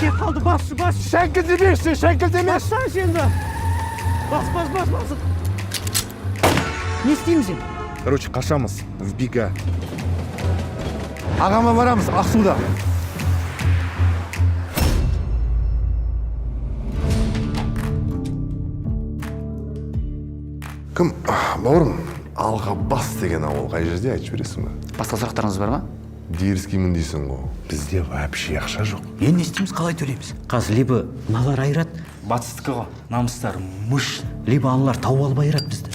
кеп қалды, бас. Шәңкіл демешсің, шәңкіл демеш. Бассаңшы енді. Бас. Не істейміз енді? Короче, қашамыз, в бега. Ағама барамыз, Ақсуда. Кім? Бауырым, Алғабас деген ауыл қай жерде айтып жібересің бе? Басқа сұрақтарыңыз бар ма? Деріскеймін дейсің ғой. Бізде вообще ақша жоқ. Енді не істейміз, қалай төлейміз? Қазір либо мыналар айырат, Батыстікі ғой, намыстары мұш. либо аналар тауып алып айырат бізді.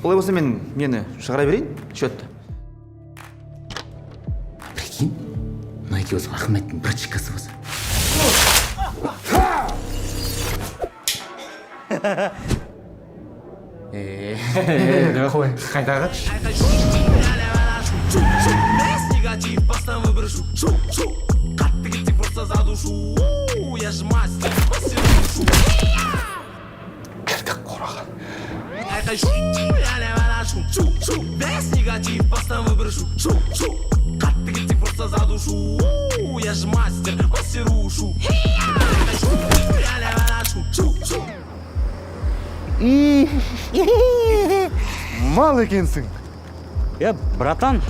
Олай болса мені шығара берейін, счетті. Прикинь, мына осы Ахметтің бір чикасы болса. Қой, қайдағы? Негатив, поставил брешу. Қатты кетсек просто задушу. Я же мастер, посерушу. Кірдік қораға. Айқай я не валяшу. Весь негатив, поставил брешу. Қатты кетсек просто задушу. Я же мастер, посерушу. Я не валяшу. Мал екенсің. Братан,